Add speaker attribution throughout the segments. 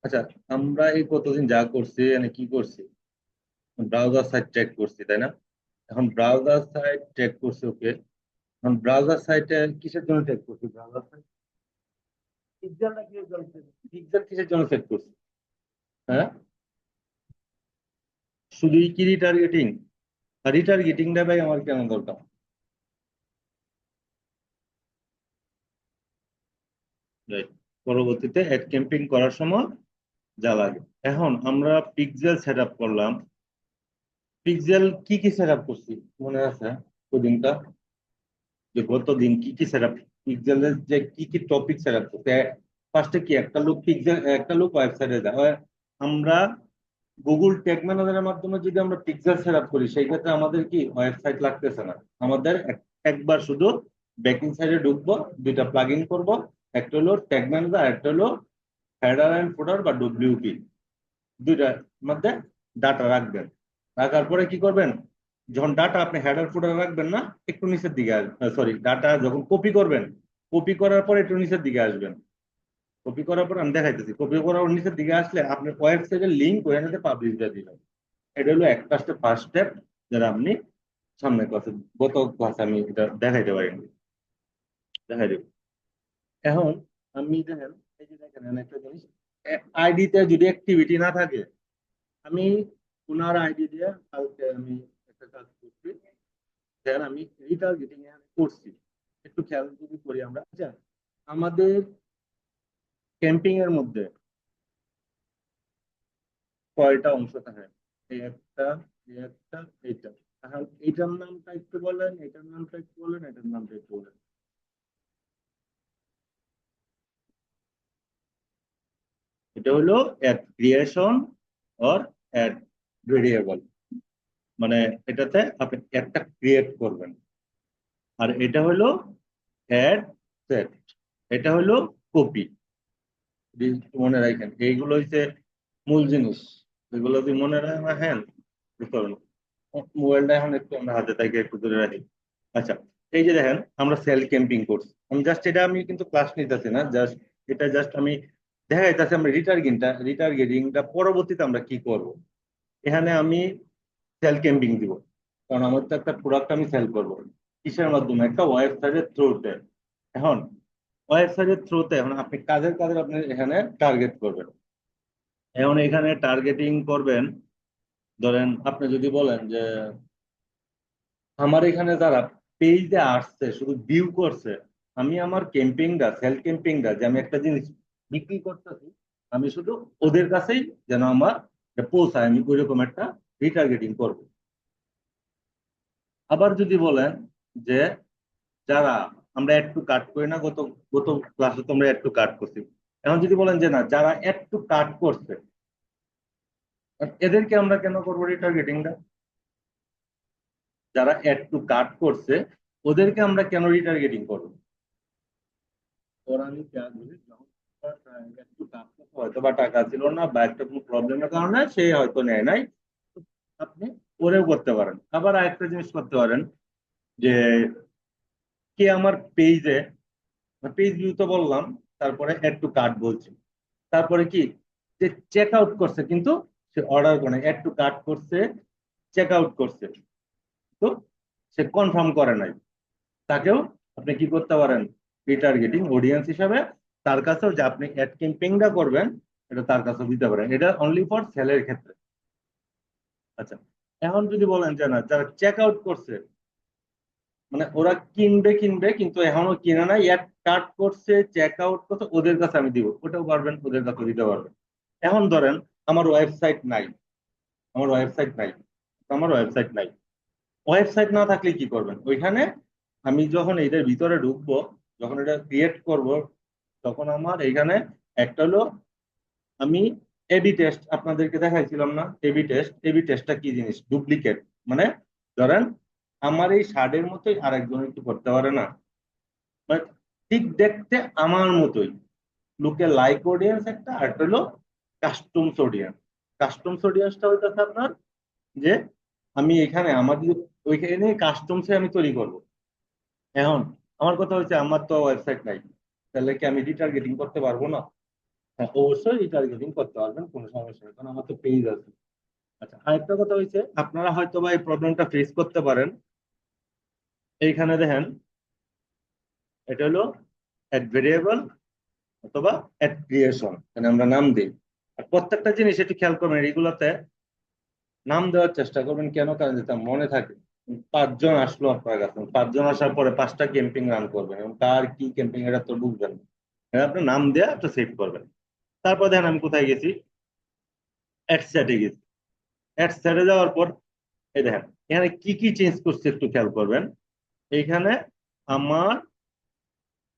Speaker 1: আচ্ছা, আমরা এই কতদিন যা করছি মানে কি করছি, ব্রাউজার সাইট ট্র্যাক করছি তাই না? এখন ব্রাউজার সাইট ট্র্যাক করছি, ওকে। এখন ব্রাউজার সাইটে কিসের জন্য ট্র্যাক করছি? ব্রাউজার সাইট পিক্সেলটা কিসের জন্য পিক্সেল কিসের জন্য সেট করছি? হ্যাঁ, শুধুই কি রিটার্গেটিং? আর রিটার্গেটিংটা ভাই আমার কেন দরকার? Right. পরবর্তীতে অ্যাড ক্যাম্পিং করার সময় যা লাগে। এখন আমরা পিক্সেল সেট আপ করলাম। পিক্সেল কি কি সেট আপ করছি মনে আছে ওই দিনটা? যে গত দিন কি কি সেটআপ, পিক্সেলের যে কি কি টপিক সেটআপ করতে। ফার্স্টে কি একটা লোক পিক্সেল, একটা লোক ওয়েবসাইটে যায় আমরা গুগল ট্যাগ ম্যানেজারের মাধ্যমে যদি আমরা পিক্সেল সেটআপ করি সেই ক্ষেত্রে আমাদের কি ওয়েবসাইট লাগতেছে না। আমাদের একবার শুধু ব্যাকিং সাইডে ঢুকবো, দুইটা প্লাগ ইন করবো। একটা হলো ট্যাগ ম্যানেজার, একটা হলো হেডার অ্যান্ড ফুটার বা ডব্লিউপি। দুইটার মধ্যে ডাটা রাখবেন। রাখার পরে কি করবেন, যখন ডাটা আপনি হেডার ফুটার রাখবেন না, একটু নিচের দিকে আসবেন। সরি, ডাটা যখন কপি করবেন, কপি করার পর একটু নিচের দিকে আসবেন। কপি করার পর আমি দেখাইতেছি, কপি করার পর নিচের দিকে আসলে আপনি ওয়েবসাইটের লিঙ্ক ওখানে পাবলিশ দিয়ে দিবেন। এটা হলো একটা ফার্স্ট স্টেপ, যেটা আপনি সামনে ক্লাসে, গত ক্লাসে আমি এটা দেখাইতে পারিনি। দেখাই দেব। এখন আমি দেখেন, এই যে দেখেন এখানে একটা জিনিস, আইডিতে যদি অ্যাক্টিভিটি না থাকে, আমি ওনার আইডি দিয়ে কালকে আমি একটা কাজ করছি। স্যার আমি রিটার্গেটিং করছি, একটু খেয়াল যদি করি আমরা। আচ্ছা, আমাদের ক্যাম্পিং এর মধ্যে কয়টা অংশ থাকে? এই একটা, এই একটা, এইটা। এখন এইটার নামটা একটু বলেন, এটার নামটা একটু বলেন, এটার নামটা একটু বলেন। এটা হলো ad creation or ad variable, মানে এটাতে আপনি একটা ক্রিয়েট করবেন। আর এটা হলো অ্যাড সেট, এটা হলো কপি। মনে রাখেন এইগুলো হচ্ছে মূল জিনিস। এগুলো যদি মনে রাখেন বুঝতে পারবেন। মোবাইলটা এখন একটু আমরা হাতে থেকে একটু দূরে রাখি। আচ্ছা, এই যে দেখেন আমরা সেল ক্যাম্পিং করছি, আমি জাস্ট এটা আমি কিন্তু ক্লাস নিতেছি না, জাস্ট এটা জাস্ট আমি দেখাইতেছি আমরা রিটার্গেটিংটা পরবর্তীতে আমরা কি করব। এখানে আমি সেল ক্যাম্পিং দিব, কারণ আমার তো একটা প্রোডাক্ট আমি সেল করব। কিসের মাধ্যমে? একটা ওয়েবসাইটের থ্রুতে। এখন ওয়েবসাইটের থ্রুতে এখন আপনি কাদের কাদের আপনি এখানে টার্গেট করবেন। এখন এখানে টার্গেটিং করবেন, ধরেন আপনি যদি বলেন যে আমার এখানে যারা পেজে আসছে শুধু ভিউ করছে, আমি আমার ক্যাম্পিংটা সেল ক্যাম্পিংটা যে আমি একটা জিনিস বিক্রি করতেছি, আমি শুধু ওদের কাছেই যেন আমার পৌঁছায়, আমি ওইরকম একটা রিটার্গেটিং করব। আবার যদি বলেন যে যারা আমরা অ্যাড টু কার্ট করি না, গত গত ক্লাসে তোমরা অ্যাড টু কার্ট করছি। এখন যদি বলেন যে না, যারা অ্যাড টু কার্ট করছে এদেরকে আমরা কেন করবো রিটার্গেটিংটা? যারা অ্যাড টু কার্ট করছে ওদেরকে আমরা কেন রিটার্গেটিং করবো? ওরা আমি খেয়াল করি, যখন একটু কাজ করতে হয়তো বা টাকা ছিল না বা একটা কোনো প্রবলেমের কারণে সে হয়তো নেয় নাই, আপনি ওরেও করতে পারেন। আবার আরেকটা জিনিস করতে পারেন যে কে আমার পেজে, পেজ ভিউ তো বললাম, তারপরে অ্যাড টু কার্ট বলছি, তারপরে কি যে চেক আউট করছে কিন্তু সে অর্ডার করে অ্যাড টু কার্ট করছে, চেক আউট করছে, তো সে কনফার্ম করে নাই, তাকেও আপনি কি করতে পারেন রিটার্গেটিং অডিয়েন্স হিসাবে। তার কাছেও যে আপনি অ্যাড ক্যাম্পেইনটা করবেন এটা তার কাছেও দিতে পারেন, এটা অনলি ফর সেলের ক্ষেত্রে। আচ্ছা, এখন যদি বলেন যে না, যারা চেক আউট করছে, মানে ওরা কিনবে কিনবে কিন্তু এখনো কিনে নাই, অ্যাড কার্ট করছে, চেক আউট করছে, ওদের কাছে আমি দিব, ওটাও পারবেন, ওদের কাছে দিতে পারবেন। এখন ধরেন আমার ওয়েবসাইট নাই, আমার ওয়েবসাইট নাই, আমার ওয়েবসাইট নাই। ওয়েবসাইট না থাকলে কি করবেন? ওইখানে আমি যখন এটার ভিতরে ঢুকবো, যখন এটা ক্রিয়েট করব, তখন আমার এখানে একটা হলো আমি এবি টেস্ট আপনাদেরকে দেখাইছিলাম না? এবি টেস্টটা কি জিনিস? ডুপ্লিকেট, মানে ধরেন আমার এই শার্টের মতোই আরেকজন কি করতে পারে না, মানে ঠিক দেখতে আমার মতোই, লোকে লাইক অডিয়েন্স একটা, আর একটা হলো কাস্টমস অডিয়েন্স। কাস্টমস অডিয়েন্সটা হইতেছে আপনার যে আমি এখানে আমার যদি ওইখানে কাস্টমসে আমি তৈরি করব। এখন আমার কথা হচ্ছে আমার তো ওয়েবসাইট নাই, তাহলে কি আমি রিটার্গেটিং করতে পারবো না? হ্যাঁ, অবশ্যই রিটার্গেটিং করতে পারবেন, কোনো সমস্যা নেই, কারণ আমার তো পেজ আছে। আচ্ছা, আরেকটা কথা হয়েছে, আপনারা হয়তো বা এই প্রবলেমটা ফেস করতে পারেন। এইখানে দেখেন, এটা হলো অ্যাড ভেরিয়েবল অথবা অ্যাড ক্রিয়েশন, মানে আমরা নাম দিই। আর প্রত্যেকটা জিনিস একটু খেয়াল করবেন, এগুলোতে নাম দেওয়ার চেষ্টা করবেন। কেন? কারণ যেটা মনে থাকে, 5 জন আসলো আপনার কাছে, 5 জন আসার পরে 5টা ক্যাম্পিং রান করবেন এবং কার কি ক্যাম্পিং এটা তো বুঝবেন না। হ্যাঁ, আপনি নাম দেওয়া একটা সেভ করবেন। তারপর দেখেন আমি কোথায় গেছি, অ্যাড সেটে গেছি। অ্যাড সেটে যাওয়ার পর এই দেখেন এখানে কি কি চেঞ্জ করছে একটু খেয়াল করবেন। এইখানে আমার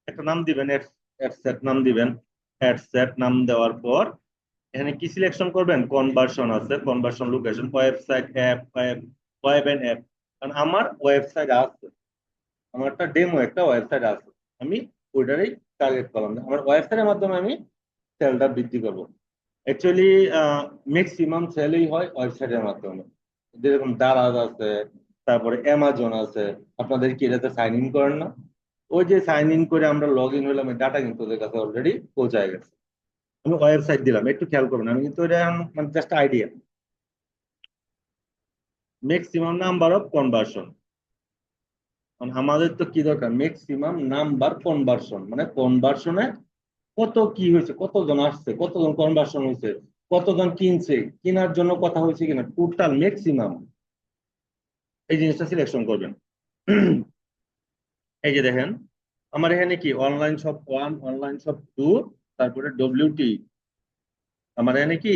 Speaker 1: একটা নাম দিবেন, অ্যাড সেট নাম দিবেন। অ্যাড সেট নাম দেওয়ার পর এখানে কি সিলেকশন করবেন, কনভার্সন আছে, conversion location, website, app, web and app. কারণ আমার ওয়েবসাইট আছে, আমার একটা ডেমো একটা ওয়েবসাইট আছে, আমি ওইটারই টার্গেট করলাম। আমার ওয়েবসাইটের মাধ্যমে আমি সেলটা বৃদ্ধি করবো। অ্যাকচুয়ালি ম্যাক্সিমাম সেলই হয় ওয়েবসাইটের মাধ্যমে। যেরকম দারাজ আছে, তারপরে অ্যামাজন আছে। আপনাদের কি এটাতে সাইন ইন করেন না? ওই যে সাইন ইন করে আমরা লগ ইন হইলাম, ডাটা কিন্তু ওদের কাছে অলরেডি পৌঁছায় গেছে। আমি ওয়েবসাইট দিলাম, একটু খেয়াল করবেন, আমি কিন্তু এটা মানে just idea. Maximum number of conversion, আমাদের তো কি দরকার, ম্যাক্সিমাম নাম্বার কনভার্সন, মানে কনভার্সনে কত কি হয়েছে, কতজন আসছে, কতজন কনভার্সন হয়েছে, কতজন কিনছে, কেনার জন্য কথা হয়েছে কিনা, টোটাল ম্যাক্সিমাম এই জিনিসটা সিলেকশন করবেন। এই যে দেখেন, আমার এখানে কি অনলাইন শপ 1, অনলাইন শপ 2, তারপরে ডব্লিউটি। আমার এখানে কি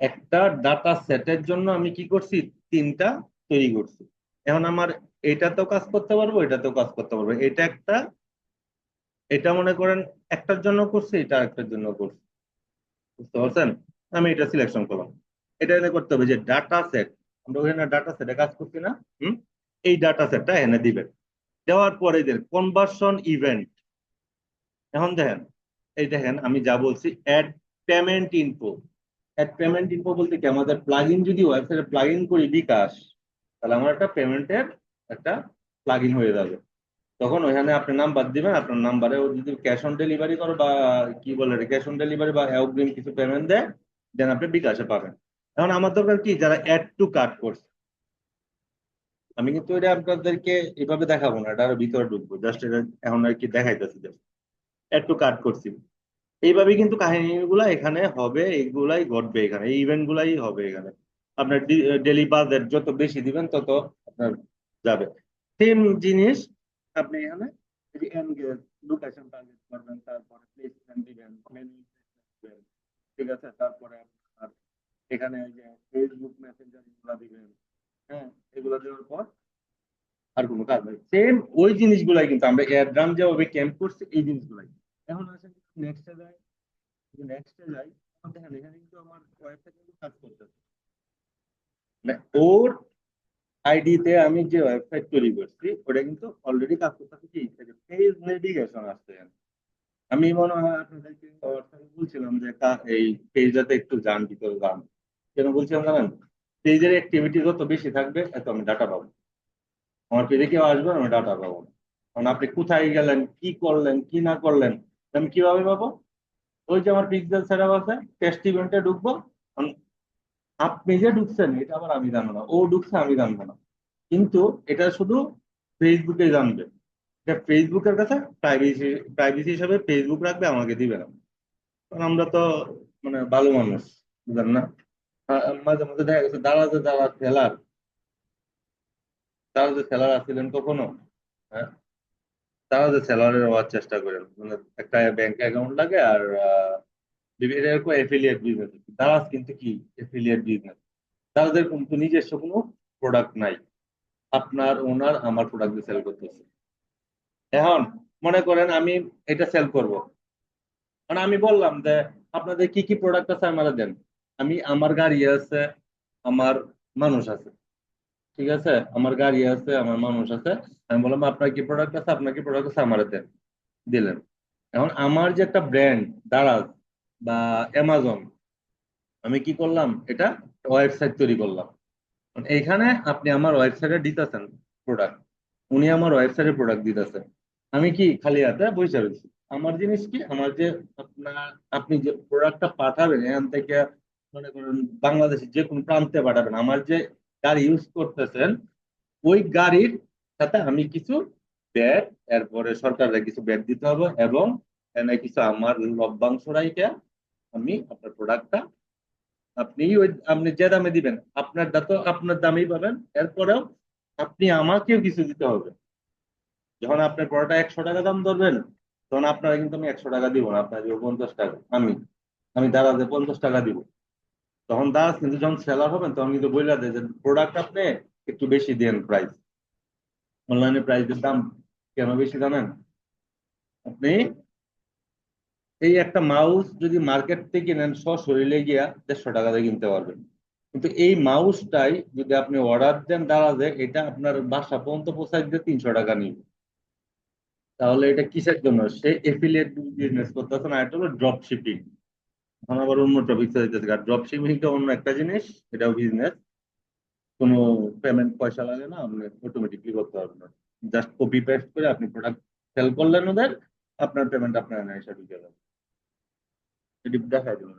Speaker 1: একটা ডাটা সেটের জন্য আমি কি করছি, 3টা তৈরি করছি। এখন আমার এটাতেও কাজ করতে পারবো, এটাতেও কাজ করতে পারবো। এটা একটা, এটা মনে করেন একটার জন্য করছি, এটা আরেকটার জন্য করছি। বুঝতে পারছেন? আমি এটা সিলেকশন করলাম। এটা এনে করতে হবে যে ডাটা সেট, আমরা ওখানে ডাটা সেটে কাজ করছি না? হুম, এই ডাটা সেটটা এনে দিবেন। দেওয়ার পরে যে কনভার্সন ইভেন্ট, এখন দেখেন, এই দেখেন আমি যা বলছি, add payment info. Add payment info বলতে কি, আমাদের প্লাগইন যদি ওয়েবসাইটে প্লাগইন করি বিকাশ, তাহলে আমার একটা পেমেন্টের একটা প্লাগইন হয়ে যাবে। তখন ওইখানে আপনি নাম্বার দিবেন, আপনার নাম্বারে ও যদি ক্যাশ অন ডেলিভারি করে বা কি বলে, ক্যাশ অন ডেলিভারি বা অগ্রিম কিছু পেমেন্ট দেয়, দেন আপনি বিকাশে পাবেন। এখন আমার দরকার কি, যারা অ্যাড টু কার্ট করছে, আমি কিন্তু এটা আপনাদেরকে এভাবে দেখাবো না, এটা আরো ভিতরে ঢুকবো, জাস্ট এটা এখন আর কি দেখাইতেছি। অ্যাড টু কার্ট করছি, এইভাবে কিন্তু কাহিনীগুলো এখানে হবে, এগুলাই ঘটবে এখানে, এই ইভেন্ট গুলাই হবে এখানে। আপনার ডেলি বাজেট যত বেশি দিবেন তত আপনার যাবে। সেম জিনিস আপনি এখানে এনগেজ, লোকেশন টার্গেট করবেন, তারপরে প্লেসমেন্ট দিবেন, মেনু দিবেন, ঠিক আছে? তারপরে আপনার এখানে ওই যে ফেসবুক মেসেঞ্জার এগুলা দিবেন। হ্যাঁ, এগুলো দেওয়ার পর আর কোনো কাজ নেই, সেম ওই জিনিসগুলাই কিন্তু আমরা এয়ারড্রাম যেভাবে ক্যাম্প করছি এই জিনিসগুলাই। এখন আসেন নেক্সটে যাই, নেক্সটে যাই, দেখেন এখানে কিন্তু আমার ওয়েবটা কিন্তু কাজ করতেছে। মানে ওর আইডিতে আমি যে ওয়েবসাইট তৈরি করছি ওটা কিন্তু অলরেডি কাজ করতেছে। কি পেজ নেভিগেশন আসছে। আমি মনে হয় আপনাদেরকে বলছিলাম যে এই পেজটাতে একটু যান, ভিতরে যান। কেন বলছিলাম জানেন? পেজের অ্যাক্টিভিটি যত বেশি থাকবে এত আমি ডাটা পাবো। আমার পেজে কেউ আসবে আমি ডাটা পাবো না। কারণ আপনি কোথায় গেলেন, কি করলেন, কি না করলেন, আমি কিভাবে পাবো? ওই যে আমার পিক্সেল সেটআপ আছে, টেস্ট ইভেন্টে ঢুকবো। আপনি যে ঢুকছেন এটা আবার আমি জানবো না, ও ঢুকছে আমি জানবো না। কিন্তু এটা শুধু ফেসবুকে জানবে। এটা ফেসবুকের কাছে প্রাইভেসি, প্রাইভেসি হিসাবে ফেসবুক রাখবে, আমাকে দিবে না। কারণ আমরা তো মানে ভালো মানুষ, বুঝলেন না? মাঝে মাঝে দেখা গেছে যারা যে সেলার আছিলেন কখনো, হ্যাঁ, তারা যে সেলারের হওয়ার চেষ্টা করেন, মানে একটা ব্যাংক অ্যাকাউন্ট লাগে আর বিভিন্ন এরকম এফিলিয়েট বিজনেস। তারা কিন্তু কি এফিলিয়েট বিজনেস, তাদের কিন্তু নিজস্ব কোনো প্রোডাক্ট নাই। আপনার ওনার আমার প্রোডাক্ট সেল করতেছে। এখন মনে করেন আমি এটা সেল করব, মানে আমি বললাম যে আপনাদের কি কি প্রোডাক্ট আছে আমাদের দেন। আমার গাড়ি আছে, আমার মানুষ আছে, ঠিক আছে? আমার গাড়ি আছে, আমার মানুষ আছে। আমি বললাম আপনার কি প্রোডাক্ট আছে, আপনার কি প্রোডাক্ট আছে, আমার দেন। দিলেন। এখন আমার যে একটা ব্র্যান্ড দারাজ বা অ্যামাজন, আমি কি করলাম, এটা ওয়েবসাইট তৈরি করলাম। এইখানে আপনি আমার ওয়েবসাইটে দিতেছেন প্রোডাক্ট, উনি আমার ওয়েবসাইটে প্রোডাক্ট দিতেছেন। আমি কি খালি হাতে বসে রয়েছি? আমার জিনিস কি, আমার যে আপনার, আপনি যে প্রোডাক্টটা পাঠাবেন এখান থেকে, মনে করেন বাংলাদেশের যে কোনো প্রান্তে পাঠাবেন, আমার যে গাড়ি ইউজ করতেছেন ওই গাড়ির সাথে আমি কিছু ব্যাট, এরপরে সরকারের কিছু ব্যাট দিতে হবে, এবং এখানে কিছু আমার লভ্যাংশ রাইখা আমি আপনার প্রোডাক্টটা, আপনি যে দামে দিবেন আপনারটা তো আপনার দামেই পাবেন, এরপরেও আপনি আমাকেও কিছু দিতে হবে। যখন আপনার প্রোডাক্টটা 100 টাকা দাম ধরবেন, তখন আপনারা কিন্তু আমি 100 টাকা দিব না, আপনার দিব 50 টাকা। আমি আমি দাঁড়াতে 50 টাকা দিব। তখন দাঁড়া কিন্তু যখন সেলার হবেন তখন কিন্তু বইলা দেয় যে প্রোডাক্ট আপনি একটু বেশি দেন প্রাইস। অনলাইনে প্রাইসের দাম কেন বেশি জানেন? আপনি এই একটা মাউস যদি মার্কেট থেকে কিনেন সশরীরে গিয়া 150 টাকাতে কিনতে পারবেন, কিন্তু এই মাউসটাই যদি আপনি অর্ডার দেন দারাজে, এটা আপনার বাসা পর্যন্ত পৌঁছায় দিতে 300 টাকা নিবে। তাহলে এটা কিসের জন্য? সে এফিলিয়েট বিজনেস করতেছে না, এটা হলো ড্রপ শিপিং। এখন আবার অন্য টপিক যাইতেছে, আর ড্রপ শিপিংটা অন্য একটা জিনিস, এটাও বিজনেস। কোনো পেমেন্ট পয়সা লাগে না, আপনি অটোমেটিকলি করতে পারবেন। জাস্ট কপি পেস্ট করে আপনি প্রোডাক্ট সেল করলেন ওদের, আপনার পেমেন্ট আপনার এসে ঢুকে যাবে। এটি দেখাই দিল।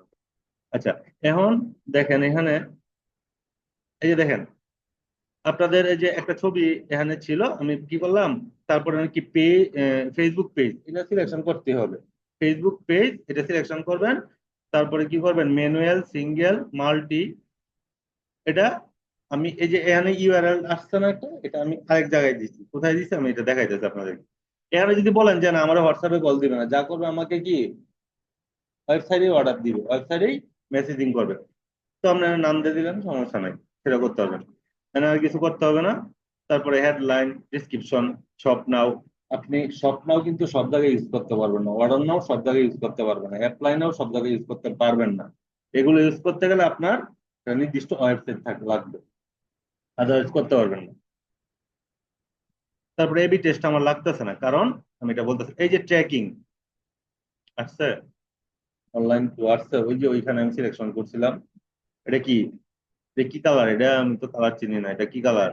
Speaker 1: আচ্ছা, এখন দেখেন এখানে, এই যে দেখেন আপনাদের এই যে একটা ছবি এখানে ছিল, আমি কি করলাম, তারপরে আমি কি ফেসবুক পেজ এটা সিলেকশন করতে হবে। ফেসবুক পেজ এটা সিলেকশন করবেন, তারপরে কি করবেন, ম্যানুয়াল, সিঙ্গেল, মাল্টি, এটা আমি এই যে এখানে ইউআরএল আসছে না একটা, এটা আমি আরেক জায়গায় দিচ্ছি। কোথায় দিচ্ছি আমি এটা দেখাইতেছি আপনাদের। এখানে যদি বলেন যে না আমার হোয়াটসঅ্যাপে কল দিবে না, যা করবে আমাকে কি ওয়েবসাইটে অর্ডার দিবে, ওয়েবসাইটেই মেসেজিং করবে। তো আপনার নাম দিয়ে দিলেন, সমস্যা নাই, সেটা করতে হবে না। এখানে আর কিছু করতে হবে না। তারপরে হেডলাইন, ডিসক্রিপশন, শপ নাও। আপনি শপ নাও কিন্তু সব জায়গায় ইউজ করতে পারবেন না, অর্ডার নাও সব জায়গায় ইউজ করতে পারবেন না, অ্যাপ্লাই নাও সব জায়গায় ইউজ করতে পারবেন না। এগুলো ইউজ করতে গেলে আপনার একটা নির্দিষ্ট ওয়েবসাইট থাকতে লাগবে, আদারওয়াইজ করতে পারবেন না। তারপরে এবি টেস্ট আমার লাগতেছে না, কারণ আমি এটা বলতেছি, এই যে ট্র্যাকিং আসছে, অনলাইন আসছে, ওই যে ওইখানে আমি সিলেকশন করছিলাম। এটা কি, এটা কি কালার? এটা আমি তো কালার চিনি না, এটা কি কালার?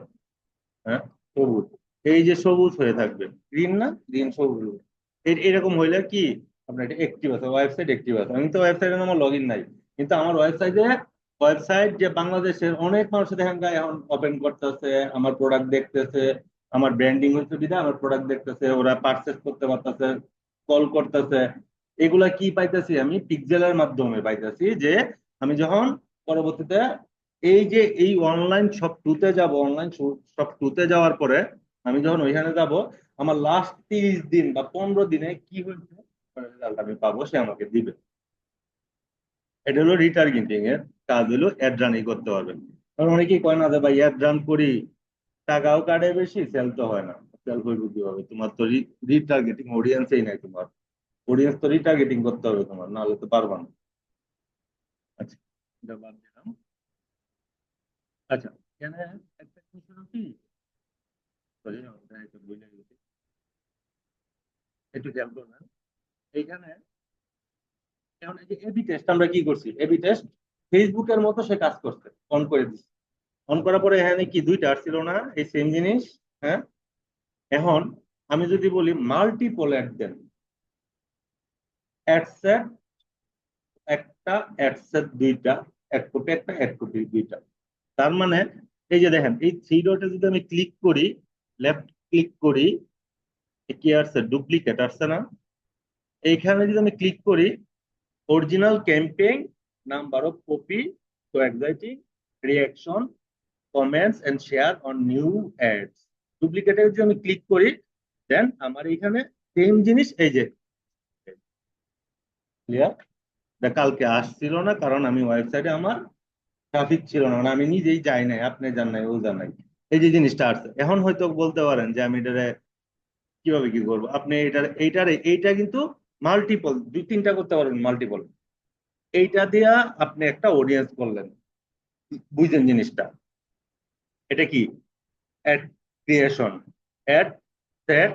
Speaker 1: হ্যাঁ, সবুজ। এই যে সবুজ হয়ে থাকবে, গ্রিন না, গ্রিন সবুজ। এরকম হইলে কি আপনার এটা অ্যাক্টিভ আছে, ওয়েবসাইট অ্যাক্টিভ আছে। আমি তো ওয়েবসাইটে আমার লগ ইন নাই, কিন্তু আমার ওয়েবসাইট যে বাংলাদেশের অনেক মানুষ দেখেন এখন ওপেন করতেছে, আমার প্রোডাক্ট দেখতেছে, আমার ব্র্যান্ডিং হচ্ছে বিধায় আমার প্রোডাক্ট দেখতেছে, ওরা পারচেস করতে পারতেছে, কল করতেছে। এগুলা কি পাইতেছি? আমি পিক্সেলের মাধ্যমে পাইতেছি, যে আমি যখন পরবর্তীতে এই যে এই অনলাইন শপ টুতে যাব, অনলাইন শপ টুতে যাওয়ার পরে আমি যখন ওইখানে যাব, আমার লাস্ট 30 দিন বা 15 দিনে কি হয়েছে রেজাল্ট আমি পাবো, সে আমাকে দিবে। এটা হলো রিটার্গেটিং এর কাজ, হলো অ্যাড রানই করতে পারবেন। কারণ অনেকেই কয় না যে ভাই অ্যাড রান করি, টাকাও কাটে বেশি, সেল তো হয় না। সেল করবে কিভাবে? তোমার তো রিটার্গেটিং অডিয়েন্সই নাই, তোমার অডিয়েন্স তো রিটার্গেটিং করতে হবে তোমার, নাহলে তো পারবা না। আচ্ছা, এটা বাদ দিলাম। আচ্ছা, এখানে একটা জিনিস হলো কি, sorry, ওটা একটু ভুলে গেছি। একটু খেয়াল করবেন এইখানে। এখন এই যে এবি টেস্ট আমরা কি করছি, এবি টেস্ট ফেসবুকের মতো সে কাজ করছে, অন করে দিচ্ছে। অন করার পরে এখানে কি দুইটা আসছিল না, এই সেম জিনিস? হ্যাঁ। এখন আমি যদি বলি মাল্টিপল অ্যাড দেন, অ্যাডসেট একটা, অ্যাডসেট দুইটা, এক কপি একটা, এক কপি দুইটা। তার মানে এই যে দেখেন এই থ্রি ডটে যদি আমি ক্লিক করি, লেফট ক্লিক করি, কি আসছে? ডুপ্লিকেট আসছে না? এইখানে যদি আমি ক্লিক করি, original campaign, number of copy, তো exciting, reaction, comments and share on new ads, ডুপ্লিকেটে যদি আমি ক্লিক করি, দেন আমার এখানে সেম জিনিস, এই যে ক্লিয়ার। কালকে আসছিল না, কারণ আমি ওয়েবসাইটে আমার ট্রাফিক ছিল না, মানে আমি নিজেই যাই নাই, আপনি যান নাই, ও যান নাই। এই যে জিনিসটা আসছে, এখন হয়তো বলতে পারেন যে আমি এটা কিভাবে কি করবো। আপনি এইটা কিন্তু মাল্টিপল, দুই তিনটা করতে পারবেন মাল্টিপল। এইটা দিয়া আপনি একটা অডিয়েন্স করলেন, বুঝলেন জিনিসটা? এটা কি? Ad creation, ad set,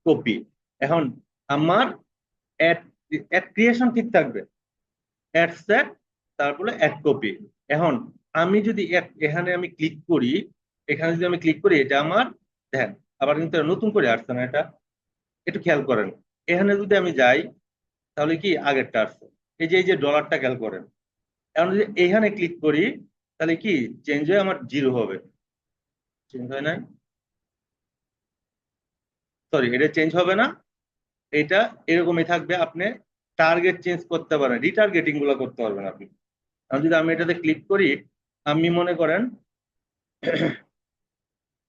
Speaker 1: copy. এখন আমার অ্যাড অ্যাড ক্রিয়েশন ঠিক থাকবে, অ্যাড সেট, তারপরে অ্যাড কপি। এখন আমি যদি এখানে আমি ক্লিক করি, এখানে যদি আমি ক্লিক করি, এটা আমার দেখেন আবার কিন্তু নতুন করে আসছে না, এটা একটু খেয়াল করেন। এখানে যদি আমি যাই তাহলে কি আগেরটা আসছে। এই যে ডলারটা খেয়াল করেন, এখন যদি এখানে ক্লিক করি তাহলে কি চেঞ্জ হয়ে আমার জিরো হবে। চেঞ্জ হয় নাই, সরি, এটা চেঞ্জ হবে না, এটা এরকমই থাকবে। আপনি টার্গেট চেঞ্জ করতে পারেন, রিটার্গেটিং গুলো করতে পারবেন আপনি। এখন যদি আমি এটাতে ক্লিক করি, আমি মনে করেন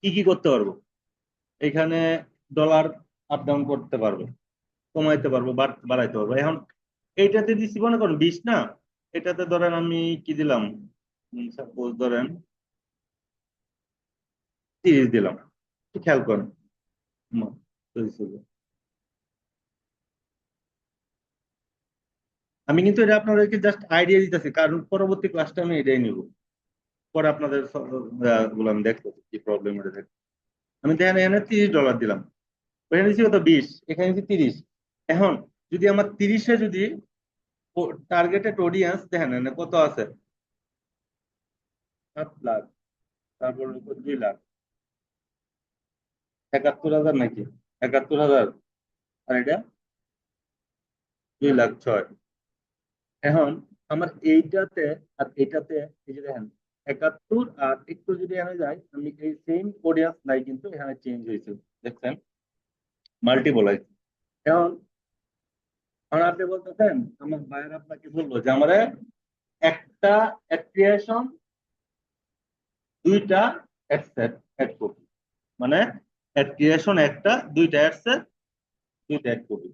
Speaker 1: কি কি করতে পারবো এখানে, ডলার আপ ডাউন করতে পারবো, কমাইতে পারবো, বাড়াইতে পারবো। এখন এইটাতে দিচ্ছি মনে করেন 20 না, এটাতে ধরেন আমি কি দিলাম, সাপোজ ধরেন 30 দিলাম। একটু খেয়াল করেন। হুম, 30 হবে। আমি কিন্তু এটা আপনাদেরকে জাস্ট আইডিয়া দিতেছি, কারণ পরবর্তী ক্লাসটা আমি এটাই নিব। পরে আপনাদের গুলো আমি দেখতেছি কি প্রবলেম এটা দেখতে। আমি দেখেন এখানে $30 দিলাম, ওখানে দিচ্ছি কত 20, এখানে দিচ্ছি 30। এখন যদি আমার 30-এ যদি টার্গেটেড অডিয়েন্স দেখেন এখানে কত আছে, 7 লাখ, তারপর 2 লাখ, 71,000 নাকি, 71,000, আর এটা 2,06,000। এখন আমার এইটাতে আর এইটাতে, এই যে দেখেন 71 আর একটু যদি এখানে যাই, আমি এই সেম অডিয়েন্স নাই কিন্তু এখানে চেঞ্জ হয়েছে, দেখছেন, মাল্টিপল হয়েছে। এখন এখন আপনি বলতেছেন, আমার ভাইয়ের আপনাকে বললো যে আমার একটা ক্রিয়েশন, দুইটা অ্যাডসেট অ্যাড কপি, মানে অ্যাড ক্রিয়েশন একটা, দুইটা অ্যাডসেট, দুইটা অ্যাড কপি।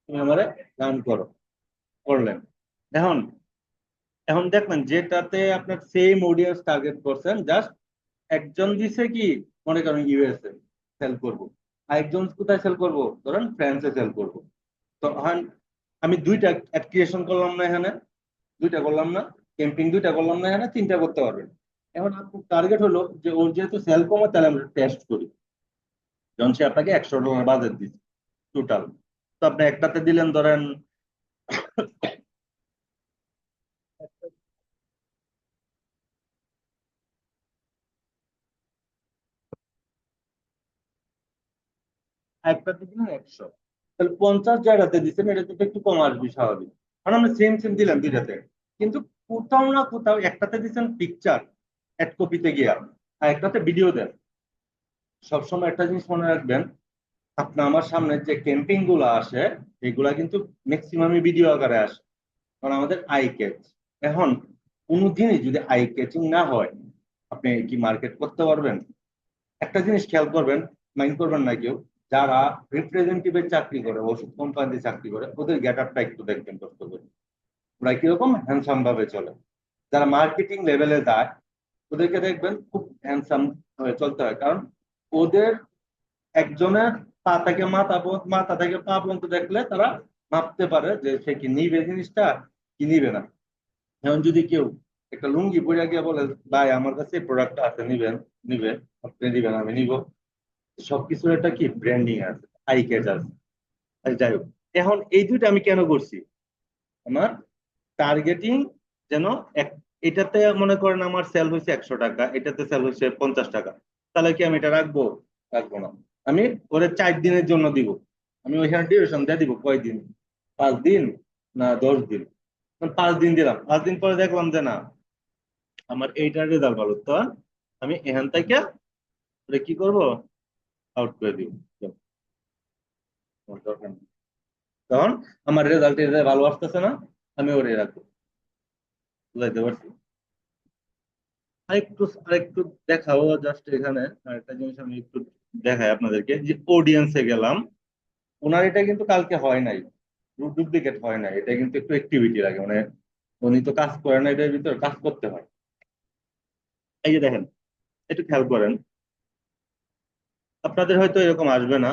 Speaker 1: তুমি আমার রান করো, করলেন। এখন এখন দেখবেন যেটাতে আপনার সেম অডিয়েন্স টার্গেট করছেন, জাস্ট একজন দিছে কি, মনে করেন ইউএসএ সেল করব, আর একজন কোথায় সেল করব, ধরেন ফ্রান্সে সেল করব। তখন আমি দুইটা অ্যাড ক্রিয়েশন করলাম না এখানে, দুইটা করলাম না, ক্যাম্পিং দুইটা করলাম না, এখানে তিনটা করতে পারবেন। এখন আপনার টার্গেট হলো যে ওর যেহেতু সেল কমে, তাহলে আমরা টেস্ট করি। যখন সে আপনাকে $100 বাজেট দিচ্ছে টোটাল, তো আপনি একটাতে দিলেন ধরেন একটাতে দিলেন 100, তাহলে 50 জায়গাতে দিচ্ছেন, এটা তো একটু কম আসবে স্বাভাবিক। কারণ আমরা সেম সেম দিলাম দুইটাতে, কিন্তু কোথাও না কোথাও একটাতে দিচ্ছেন পিকচার অ্যাড কপিতে গিয়া, আর একটাতে ভিডিও দেন। সবসময় একটা জিনিস মনে রাখবেন, আপনার আমার সামনে যে ক্যাম্পিং গুলো আসে, এগুলা কিন্তু ম্যাক্সিমামই ভিডিও আকারে আসে, কারণ আমাদের আই ক্যাচ। এখন কোনো জিনিস যদি আই ক্যাচিং না হয়, আপনি কি মার্কেট করতে পারবেন? একটা জিনিস খেয়াল করবেন, মাইন্ড করবেন না কেউ, যারা রিপ্রেজেন্টেটিভের চাকরি করে, ওষুধ কোম্পানিতে চাকরি করে, ওদের গেট আপটা একটু দেখবেন কষ্ট করে, ওরা কিরকম হ্যান্ডসাম ভাবে চলে। যারা মার্কেটিং লেভেলে যায়, ওদেরকে দেখবেন খুব হ্যান্ডসাম হয়ে চলতে হয়, কারণ ওদের একজনের মাথা থেকে পা পর্যন্ত দেখলে তারা ভাবতে পারে যে সে কি নিবে জিনিসটা, কি নিবে না। এখন যদি কেউ একটা লুঙ্গি পরে গিয়ে বলে, ভাই আমার কাছে প্রোডাক্টটা আছে, নিবেন, নিবে, আপনি নিবেন, আমি নিব, সবকিছুর একটা কি ব্র্যান্ডিং আছে, আই ক্যাচ আছে। আর যাই হোক, এখন এই দুইটা আমি কেন করছি, আমার টার্গেটিং যেন এক, এটাতে মনে করেন আমার সেল হয়েছে $100, এটাতে সেল হয়েছে $50, তাহলে কি আমি এটা রাখবো? রাখবো না। আমি ওরে 4 দিনের জন্য দিব, আমি ওইখানে ডিউরেশন দিয়ে দিব কয়দিন, 5 দিন না 10 দিন। 5 দিন দিলাম, 5 দিন পরে দেখলাম যে না, আমার এইটার রেজাল্ট ভালো, তো আমি এখান থেকে ওরে কি করব, আউট করে দিব। আমার দরকার নেই। তখন আমার রেজাল্ট ভালো আসতেছে না, আমি ওরে রাখবো। বুঝাইতে পারছি? আরেকটু দেখাবো জাস্ট এখানে, আরেকটা জিনিস আমি একটু দেখাই আপনাদেরকে, যে অডিয়েন্সে গেলাম, ওনার এটা কিন্তু কালকে হয় নাই, ডুপ্লিকেট হয় নাই, এটা কিন্তু একটু অ্যাক্টিভিটি লাগে, মানে উনি তো কাজ করেন না, এটার ভিতর কাজ করতে হয়। এই যে দেখেন, একটু খেয়াল করেন, আপনাদের হয়তো এরকম আসবে না,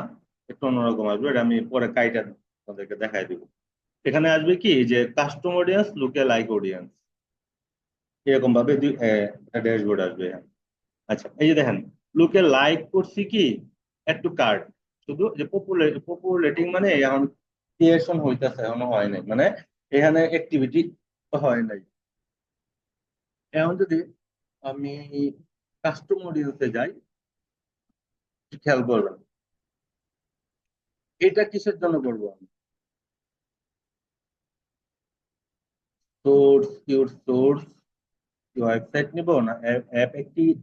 Speaker 1: একটু অন্যরকম আসবে, এটা আমি পরে কাইটা আপনাদেরকে দেখাই দিব। এখানে আসবে কি যে কাস্টম অডিয়েন্স, লুকে লাইক অডিয়েন্স, এরকম ভাবে ড্যাশবোর্ড আসবে। আচ্ছা, এই যে দেখেন, লোকে লাইক করছি কি, একটু কার্ড, শুধু যে পপুলেটিং, মানে এখন ক্রিয়েশন হইতেছে, এখনো হয় নাই, মানে এখানে অ্যাক্টিভিটি হয় নাই। এখন যদি আমি কাস্টম অডিয়েন্সে যাই, একটু খেয়াল করবেন, এটা কিসের জন্য করবো আমি, সোর্স কিওর সোর্স কি ওয়েবসাইট নিব না অ্যাপ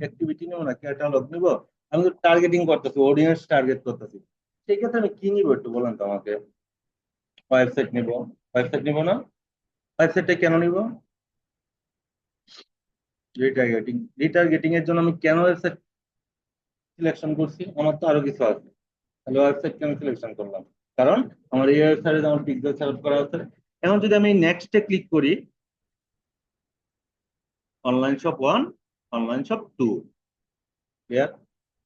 Speaker 1: অ্যাক্টিভিটি নিব না ক্যাটালগ নিব? আমি তো টার্গেটিং করতেছি, অডিয়েন্স টার্গেট করতেছি। সেই ক্ষেত্রে আমি কি নিব একটু বলেন তো আমাকে। ওয়েবসাইট নিব। ওয়েবসাইট নিব না? ওয়েবসাইটটা কেন নিব? রিটার্গেটিং। রিটার্গেটিং এর জন্য আমি কেন ওয়েবসাইট সিলেকশন করছি? আমার তো আরো কিছু আছে। তাহলে ওয়েবসাইট কেন সিলেকশন করলাম? কারণ আমার এই ওয়েবসাইটে আমার পিক্সেল সেট করা আছে। এখন যদি আমি নেক্সটে ক্লিক করি, online shop 1, online shop 2, clear?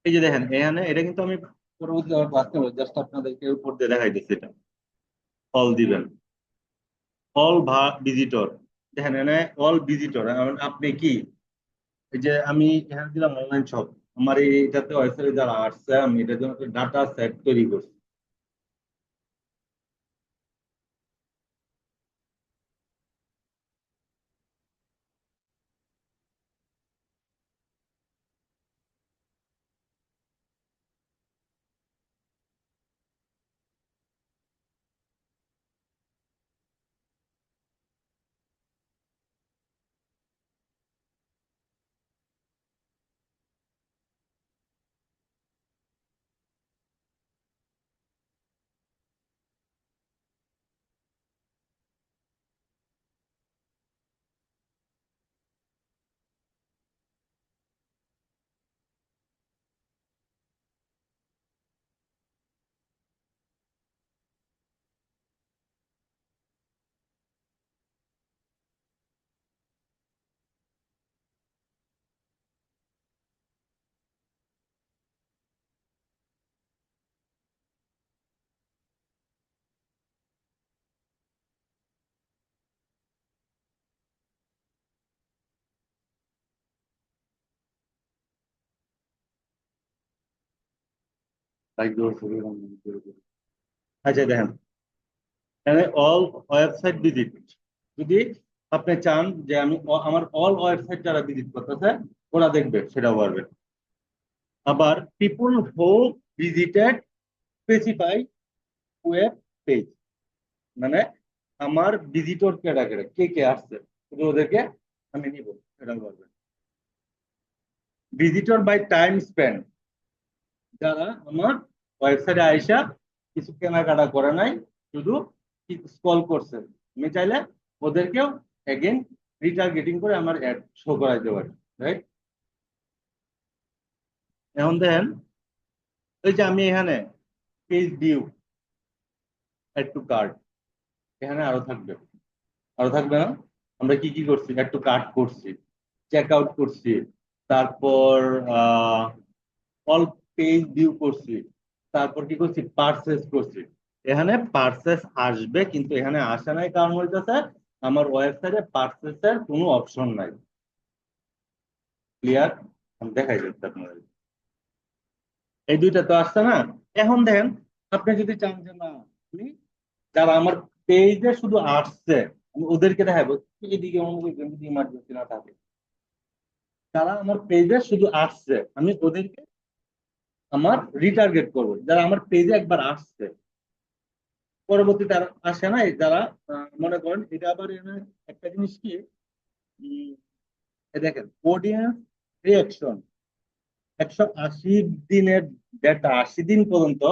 Speaker 1: এই যে দেখেন এখানে এটা কিন্তু আমি পরবর্তী আমার ক্লাস নেবো, জাস্ট আপনাদেরকে উপর দিয়ে দেখাইতেছি। এটা অল দিবেন, অল ভিজিটর। দেখেন এখানে অল ভিজিটর। আপনি কি, এই যে আমি এখানে দিলাম অনলাইন শপ, আমার এইটাতে ওয়েবসাইটে যারা আসছে আমি এটার জন্য ডাটা সেট তৈরি করছি। আচ্ছা দেখেন এখানে অল ওয়েবসাইট ভিজিট, যদি আপনি চান যে আমি আমার অল ওয়েবসাইট যারা ভিজিট করতেছে ওরা দেখবে সেটাও পারবে। আবার পিপুল হু ভিজিটেড স্পেসিফাই ওয়েব পেজ, মানে আমার ভিজিটর ক্যাটাগরি কে কে আসছে শুধু ওদেরকে আমি নিব, সেটাও পারবে। ভিজিটর বাই টাইম স্পেন্ড, যারা আমার ওয়েবসাইটে আইসা কিছু কেনাকাটা করে নাই, শুধু স্ক্রল করছে, আমি চাইলে ওদেরকেও এগেন রিটার্গেটিং করে আমার অ্যাড শো করাইতে পারি, রাইট? এখন দেখেন ওই যে আমি এখানে page view, add to cart, এখানে আরো থাকবে, আরো থাকবে না? আমরা কি কি করছি, অ্যাড টু কার্ট করছি, চেক আউট করছি, তারপর অল পেজ ভিউ করছি, তারপর কি করছি, পারচেস করছি। এখানে পারচেস আসবে কিন্তু এখানে আসে নাই, কারণ হইতেছে আমার ওয়েবসাইটে পারচেসের কোনো অপশন নাই। ক্লিয়ার? আমি দেখাই যাচ্ছে আপনাদের, এই দুইটা তো আসছে না। এখন দেখেন আপনি যদি চান যে না আপনি যারা আমার পেজে শুধু আসছে আমি ওদেরকে দেখাবো, এদিকে অন্য যদি ইমার্জেন্সি না থাকে, যারা আমার পেজে শুধু আসছে আমি ওদেরকে আমার রিটার্গেট করবো, যারা আমার পেজে একবার আসছে পরবর্তীতে আর আসে নাই যারা, মনে করেন এটা আবার এখানে একটা জিনিস কি, উম, এই দেখেন অডিয়েন্স রিয়াকশন 180 দিনের ডেটা, 80 দিন পর্যন্ত,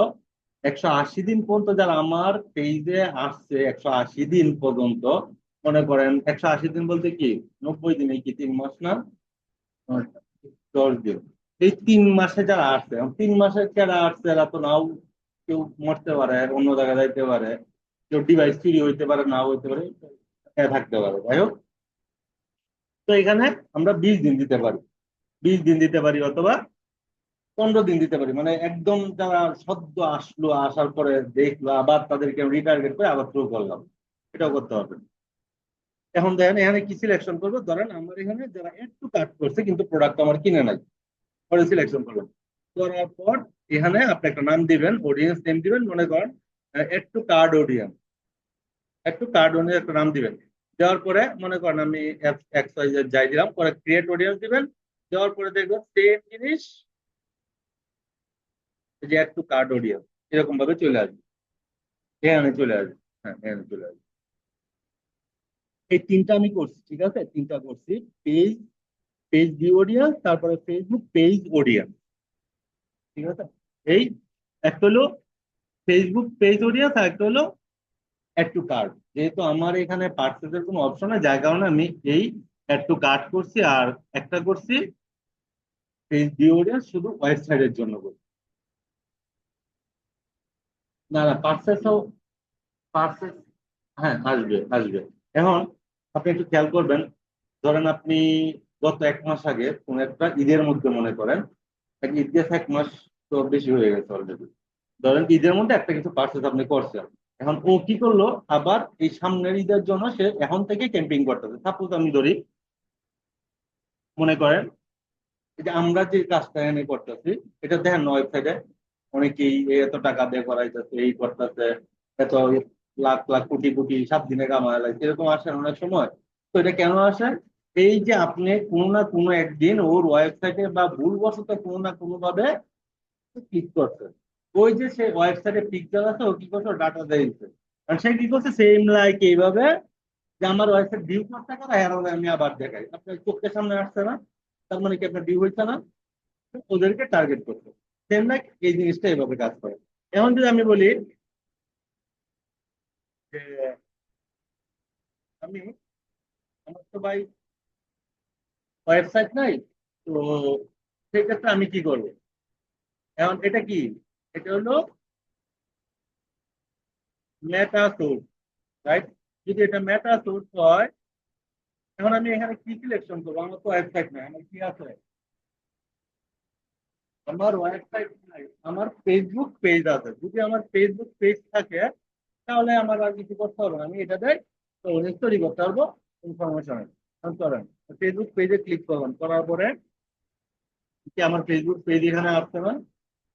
Speaker 1: 180 দিন পর্যন্ত যারা আমার পেজে আসছে, 180 দিন পর্যন্ত, মনে করেন 180 দিন বলতে কি 90 দিন, এই কি 3 মাস না? 10 দিন। এই 3 মাসে যারা আসছে, 3 মাসে যারা আসছে এরা তো নাও, কেউ মরতে পারে, অন্য জায়গায় যাইতে পারে, কেউ ডিভাইস চুরি হইতে পারে, না হইতে পারে, থাকতে পারে, যাই হোক। তো এখানে আমরা 20 দিন দিতে পারি, 20 দিন দিতে পারি অথবা 15 দিন দিতে পারি, মানে একদম যারা সদ্য আসলো, আসার পরে দেখলো আবার তাদেরকে রিটার্গেট করে আবার শুরু করলাম, এটাও করতে হবে। এখন দেখেন এখানে কি সিলেকশন করবো, ধরেন আমার এখানে যারা একটু কাট করছে কিন্তু প্রোডাক্ট আমার কিনে নাই, পরে সিলেকশন করবেন। করার পর এখানে আপনি একটা নাম দিবেন, অডিয়েন্স নেম দিবেন, মনে করেন একটু কার্ড অডিয়েন্স, একটু কার্ড অডিয়েন্স একটা নাম দিবেন। দেওয়ার পরে মনে করেন আমি এক্স ওয়াই জেড যাই দিলাম, পরে ক্রিয়েট অডিয়েন্স দিবেন। দেওয়ার পরে দেখবেন সেম জিনিস, যে একটু কার্ড অডিয়েন্স এরকম ভাবে চলে আসবে, এখানে চলে আসবে। হ্যাঁ এখানে চলে আসবে। এই তিনটা আমি করছি, ঠিক আছে, তিনটা করছি। পেজ, পেজ ভিউ অডিয়েন্স, তারপরে ফেসবুক পেজ অডিয়েন্স, ঠিক আছে। এই একটা হলো ফেসবুক পেজ অডিয়েন্স, আর একটা হলো অ্যাড টু কার্ট। যেহেতু আমার এখানে পার্সেসের কোনো অপশন নেই, যার কারণে আমি এই অ্যাড টু কার্ট করছি, আর একটা করছি পেজ ভিউ অডিয়েন্স শুধু ওয়েবসাইটের জন্য করছি। না না, পার্সেসও, পার্সেস, হ্যাঁ আসবে আসবে। এখন আপনি একটু খেয়াল করবেন, ধরেন আপনি গত 1 মাস আগে কোন একটা ঈদের মধ্যে মনে করেন, ঈদ গেছে 1 মাস, তো বেশি হয়ে গেছে অলরেডি। ধরেন ঈদের মধ্যে একটা কিছু পার্চেস আপনি করছেন, এখন ও কি করলো, আবার এই সামনের ঈদের জন্য সে এখন থেকে ক্যাম্পিং করতেছে। সাপোজ আমি ধরি, মনে করেন এই যে আমরা যে কাজটা এনে করতেছি, এটা দেখেন ওয়েবসাইটে অনেকেই এত টাকা দিয়ে করাইতেছে, এই করতেছে, এত লাখ লাখ কোটি কোটি 7 দিনে কামায় লাগে, এরকম আসে না অনেক সময়। তো এটা কেন আসে? এই যে আপনি কোনো না কোনো একদিন ওর ওয়েবসাইটে বা ভুলবশত কোনো না কোনো ভাবে ক্লিক করছে, ওই যে সে ওয়েবসাইটে পিকচার আছে, ও কি করছে, ডাটা দিয়ে দিচ্ছে। আর সে কি করছে, সেম লাইক এইভাবে যে আমার ওয়েবসাইট ভিউ করতে করে এর আমি আবার দেখাই, আপনার চোখের সামনে আসছে না, তার মানে কি আপনার ভিউ হচ্ছে না? ওদেরকে টার্গেট করছে। সেম লাইক এই জিনিসটা এভাবে কাজ করে। এখন যদি আমি বলি যে আমি, আমার তো ভাই ওয়েবসাইট নাই, তো সেক্ষেত্রে আমি কি করবো? এখন এটা কি, এটা হলো মেটা সোর্স, রাইট? যদি এটা মেটা সোর্স হয়, এখন আমি এখানে কি সিলেকশন করবো? আমার তো ওয়েবসাইট নাই, আমার কি আছে? আমার ওয়েবসাইট নাই, আমার ফেসবুক পেজ আছে। যদি আমার ফেসবুক পেজ থাকে, তাহলে আমার আর কিছু করতে হবে না, আমি এটাতে তো তৈরি করতে পারবো ইনফরমেশন। করেন, ফেসবুক পেজে ক্লিক করবেন, করার পরে কি আমার ফেসবুক পেজ এখানে আসতে হবে।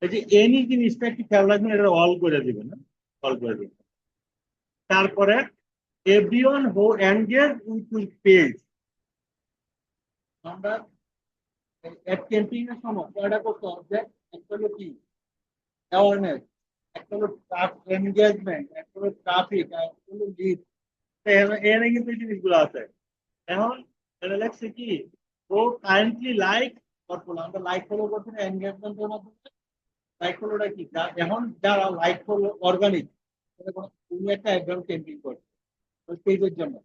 Speaker 1: এই যে এনি জিনিসটা একটু খেয়াল রাখবেন, এটা অল করে দিবেন, হ্যাঁ? অল করে দিবেন। তারপরে everyone who engage with page, আমরা অ্যাড ক্যাম্পেইন এর সময় কয়টা করতে হবে? একটা হলো কি, অ্যাওয়ারনেস, একটা হলো এনগেজমেন্ট, একটা হলো ট্রাফিক, একটা হলো লিড। এখানে কিন্তু এই জিনিসগুলো আছে। এখন এটা লেখছে কি, ও কারেন্টলি লাইক ফর ফলো, আমরা লাইক ফলো করছি না এনগেজমেন্টের মাধ্যমে। লাইক ফলোটা কি, এখন যারা লাইক ফলো অর্গানিক, উনি একটা অ্যাডভান্স ক্যাম্পেইন করছে ওই পেজের জন্য,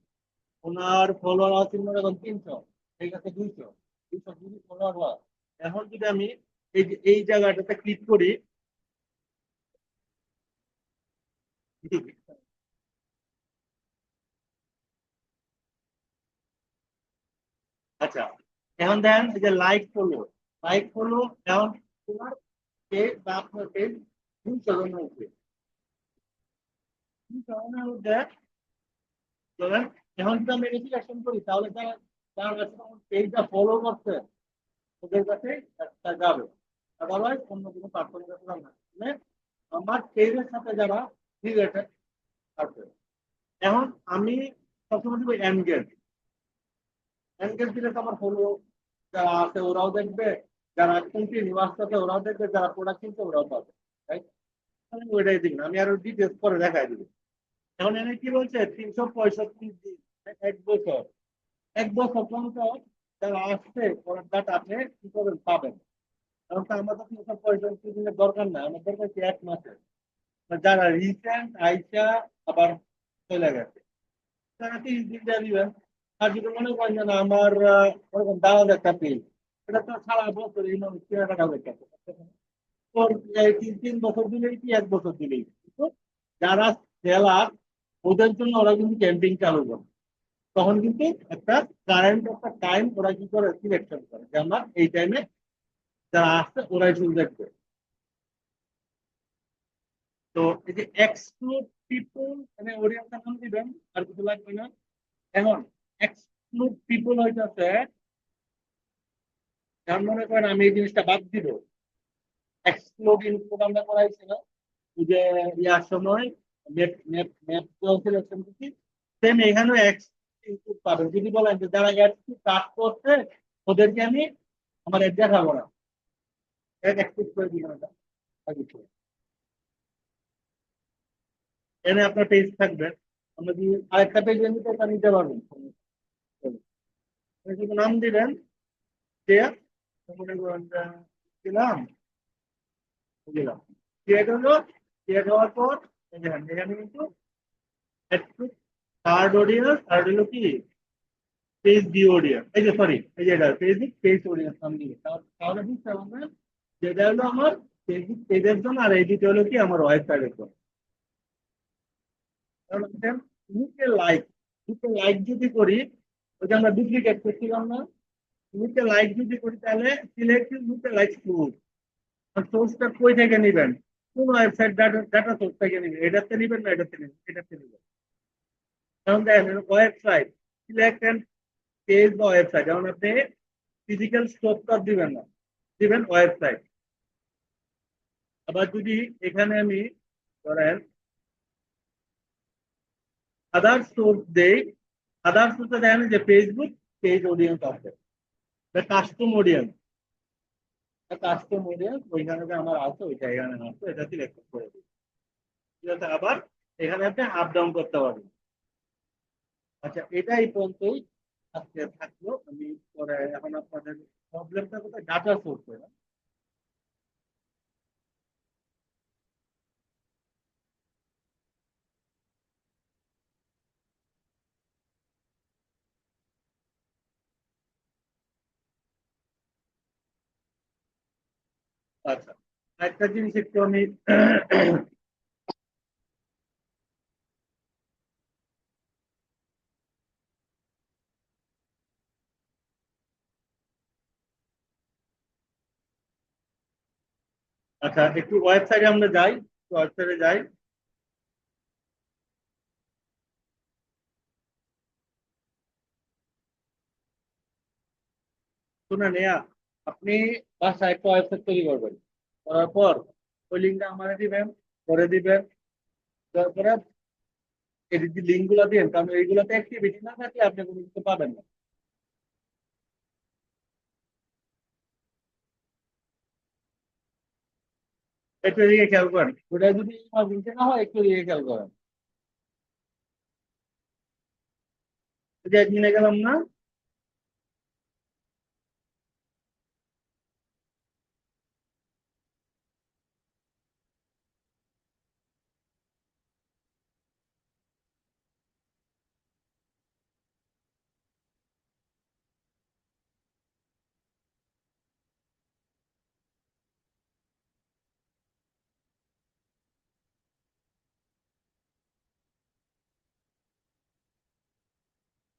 Speaker 1: ওনার ফলোয়ার আছে মনে করেন 300, ঠিক আছে 200, 200 যদি ফলোয়ার হয়, এখন যদি আমি এই যে এই জায়গাটাতে ক্লিক করি, আচ্ছা, এখন দেখেন এই যে লাইক ফলো, লাইক ফলো, এখন তোমার পেজ বা আপনার পেজ 200 জনের উপরে, 200 জনের মধ্যে ধরেন, এখন যদি আমি বেশি অ্যাকশন করি, তাহলে যারা যারা পেজটা ফলো করছে ওদের কাছে একটা যাবে, আদারওয়াইজ অন্য কোনো প্ল্যাটফর্মের কাছে যাবে না। মানে আমার পেজের সাথে যারা রিলেটেড আছে। এখন আমি সবসময় দিব এনগেজ, এনগেজ দিলে তো আমার ফলো যারা আছে ওরাও দেখবে, যারা কন্টিনিউ আসতেছে ওরাও দেখবে, যারা প্রোডাক্ট কিনছে ওরাও পাবে, রাইট? আমি ওইটাই দিব না, আমি আরো ডিটেলস করে দেখাই দিব। এখন এনে কি বলছে, 365 দিন, 1 বছর, 1 বছর পর্যন্ত যারা আসছে প্রোডাক্ট আপনি কি করবেন, পাবেন। কারণ তো আমাদের 365 দিনের দরকার নাই, আমার দরকার কি 1 মাসে। যারা রিসেন্ট আইসা আবার চলে গেছে, তারা 30 দিন দিয়ে দিবেন। আর যদি মনে করেন যে না, আমার ওরকম 10,000 পেজ, এটা তো সারা বছর এই মানুষ কেনাকাটা হবে কেন? তোর এই 3 বছর দিলেই কি, 1 বছর দিলেই কি? কিন্তু যারা সেলার, ওদের জন্য ওরা কিন্তু ক্যাম্পিং চালু করে, তখন কিন্তু একটা কারেন্ট একটা টাইম ওরা কি করে সিলেকশন করে যে আমরা এই টাইমে যারা আসছে ওরাই শুধু দেখবে। তো এই যে এক্সক্লুড পিপল, মানে অডিয়েন্সের নাম দিবেন, আর কিছু লাগবে না। এখন এক্সক্লুড পিপল হইতেছে, যেমন মনে করেন আমি এই জিনিসটা বাদ দিব, এক্সক্লুড ইনক্লুড আমরা করাইছি না ওই যে ইয়ার সময়, নেট নেট নেট সিলেকশন করছি, সেম এখানেও এক্স ইনক্লুড পাবেন। যদি বলেন যে যারা অ্যাড কাজ করছে ওদেরকে আমি আমার অ্যাড দেখাবো না, অ্যাড এক্সক্লুড করে দিবেন, এটা আর কিছু না। এখানে আপনার পেজ থাকবে, আমরা যদি আরেকটা পেজে নিতে তা নিতে পারবেন। আপনি শুধু নাম দিবেন, দিয়ে মনে করেন যে দিলাম, দিলাম, ক্রিয়েট হলো। ক্রিয়েট হওয়ার পর এখানে এখানে কিন্তু একটু থার্ড অডিয়েন্স আর হলো কি পেজ দি অডিয়েন্স, এই যে সরি, এই যে এটা ফেসবুক পেজ অডিয়েন্স নাম দিয়ে তাহলে বুঝতে পারবেন যেটা হলো আমার ফেসবুক পেজের জন্য, আর এই দুটো হলো কি আমার ওয়েবসাইটের জন্য। তাহলে দেখেন, নিচে লাইক, নিচে লাইক যদি করি, ওই যে আমরা ডুপ্লিকেট করছিলাম না, নিচে লাইক যদি করি তাহলে সিলেক্ট নিচে লাইক টুল। সোর্সটা কই থেকে নেবেন, কোন ওয়েবসাইট ডাটা ডাটা সোর্স থেকে নেবেন, এটাতে নেবেন না এটাতে নেবেন, এটাতে নেবেন। যেমন দেখেন ওয়েবসাইট, সিলেক্ট এন্ড পেজ বা ওয়েবসাইট, যেমন আপনি ফিজিক্যাল স্টোর দিবেন না, দিবেন ওয়েবসাইট। আবার যদি এখানে আমি ধরেন আদার সোর্স দেই, আদার সোর্সে দেখেন যে ফেসবুক পেজ অডিয়েন্স আছে, কাস্টম অডিয়েন্স, কাস্টম অডিয়েন্স ওইখানে যে আমার আছে ওইটা এখানে আছে, এটা সিলেক্ট করে দিই। ঠিক আছে, আবার এখানে আপনি আপ ডাউন করতে পারবেন। আচ্ছা, এটা এই পর্যন্তই আজকে থাকলো। আমি পরে এখন আপনাদের প্রবলেমটা কোথায়, ডাটা সোর্সে। আচ্ছা, একটা জিনিস একটু আমি আচ্ছা একটু ওয়েবসাইটে আমরা যাই, ওয়েবসাইটে যাই। শুনে নেয়া, আপনি বাসায় একটা ওয়েবসাইট তৈরি করবেন, করার পর ওই লিঙ্কটা আমার দিবেন, করে দিবেন। তারপরে এই যে লিঙ্ক গুলো দিন, কারণ এইগুলোতে অ্যাক্টিভিটি না থাকলে আপনি কোনো কিছু পাবেন না। একটু এদিকে খেয়াল করেন, ওটা যদি ইমার্জেন্সি না হয় একটু এদিকে খেয়াল করেন। এই যে একদিনে গেলাম না,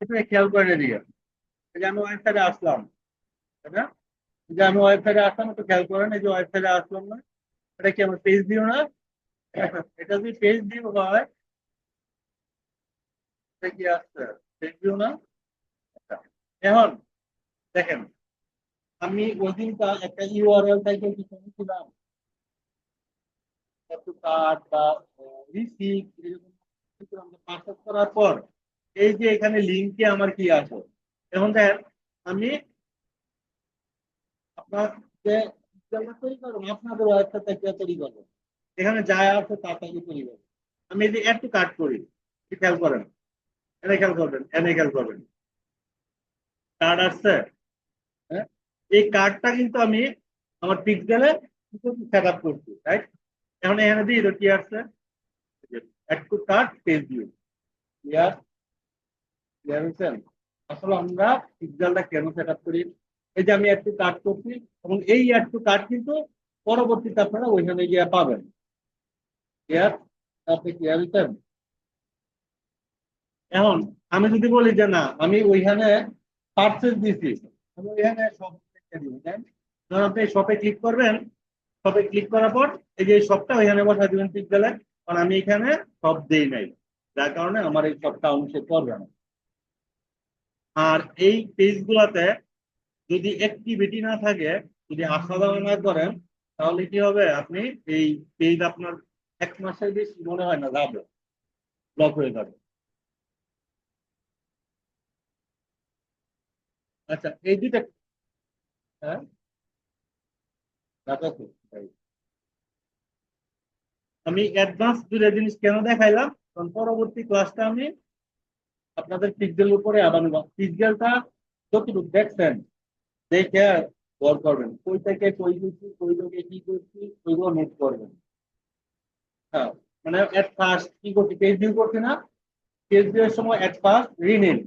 Speaker 1: একটু খেয়াল করেন এদিকে। এই যে আমি ওয়েবসাইটে আসলাম, তাই না? এই যে আমি ওয়েবসাইটে আসলাম, একটু খেয়াল করেন, এই যে ওয়েবসাইটে আসলাম না, এটা কি আমার পেজ ভিউ না? এটা যদি পেজ ভিউ হয়, এটা কি আসছে পেজ ভিউ না? আচ্ছা, এখন দেখেন, আমি ওই দিনটা একটা ইউআরএল টাইপের কিছু ছিলাম, একটু কার্ড বা রিসিপ্ট এরকম কিছু আমরা পারচেজ করার পর এই যে এখানে লিঙ্কে আমার কি আছে, এখন দেখেন আমি আপনার যে emailটা তৈরি করবেন, আপনাদের ওয়েবসাইটটা কে তৈরি করবেন, এখানে যা আছে তা তাকে তৈরি করবেন। আমি এই যে একটু কাট করি, একটু খেয়াল করেন, এনে খেয়াল করবেন, এনে খেয়াল করবেন, কার্ড আসছে। হ্যাঁ, এই কার্ডটা কিন্তু আমি আমার পিক্সেলে সেট আপ করছি, রাইট? এখন এখানে দিই তো কি আসছে, add to cart page view, clear? Clear হয়েছেন? আসলে আমরা পিক্সেলটা কেন সেট আপ করি, এই যে আমি একটু কাট করছি, এবং এই একটু কাট কিন্তু পরবর্তীতে আপনারা ওইখানে গিয়ে পাবেন। ক্লিয়ার? আপনি ক্লিয়ার হয়েছেন? এখন আমি যদি বলি যে না আমি ওইখানে পারচেজ দিছি, আমি ওইখানে সব লিখে দিব, তাই? ধরুন আপনি শপে ক্লিক করবেন, শপে ক্লিক করার পর এই যে শপটা ওইখানে বসাই দিবেন পিক্সেলে, কারণ আমি এখানে সব দেই নাই, যার কারণে আমার এই শপটা অংশে করবে না। আর এই পেজ গুলাতে যদি অ্যাক্টিভিটি না থাকে, যদি আসা যাওয়া না করেন, তাহলে কি হবে, আপনি এই পেজ আপনার 1 মাসের বেশি মনে হয় না যাবে, ব্লক হয়ে যাবে। আচ্ছা, এই দুইটা, হ্যাঁ, রাখো তো। আমি অ্যাডভান্স দুটো জিনিস কেন দেখাইলাম, কারণ পরবর্তী ক্লাসটা আমি আপনাদের পিক্সেল উপরে আবার পিক্সেলটা যতটুকু দেখছেন দেখে গড় করবেন, কই থেকে কই করছি, কই থেকে কি করছি, ওইগুলো নোট করবেন। হ্যাঁ, মানে এট ফার্স্ট কি করছি, পেজ ভিউ করছি না, পেজ ভিউ এর সময় এট ফার্স্ট রিনেম,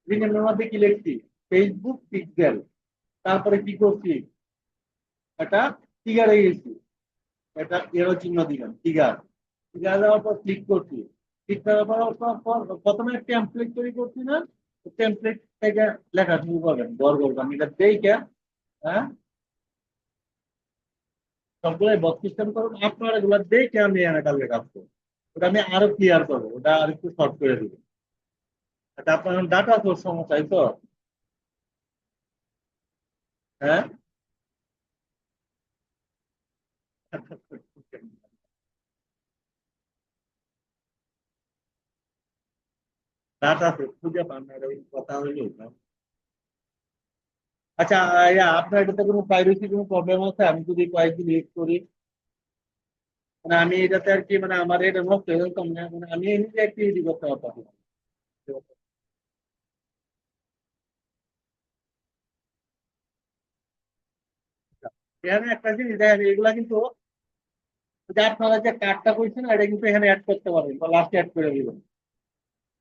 Speaker 1: রিনেমের মধ্যে কি লিখছি, ফেসবুক পিক্সেল, তারপরে কি করছি, এটা টিগারে গেছি, এটা এরো চিহ্ন দিলাম টিগার, টিগার দেওয়ার পর ক্লিক করছি, ক্লিক করার পর প্রথমে টেমপ্লেট তৈরি করছি না, টেমপ্লেট থেকে লেখা শুরু করবেন, গড় করবেন এটা দেখে। হ্যাঁ, সবগুলাই বক্স সিস্টেম করুন, আপনার এগুলো দেখে আমি এখানে কালকে কাজ করবো, ওটা আমি আরো ক্লিয়ার করবো, ওটা আর একটু শর্ট করে দিব। এটা আপনার ডাটা সোর্স সমস্যা, তাই তো? হ্যাঁ, ডাটা সোর্স খুঁজে পান না, এটা ওই কথা হইলো না। আচ্ছা, আপনার এটাতে কোনো প্রাইভেসি কোনো প্রবলেম আছে? আমি যদি কয়েকদিন ইউজ করি, মানে আমি এটাতে আর কি, মানে আমার এটা নষ্ট হয়ে যেতাম না, মানে আমি নিজে অ্যাক্টিভিটি করতে পারতাম না। এখানে একটা জিনিস দেখেন, এগুলা কিন্তু যে আপনারা যে কার্ডটা করছেন এটা কিন্তু এখানে অ্যাড করতে পারবেন বা লাস্টে অ্যাড করে দিবেন।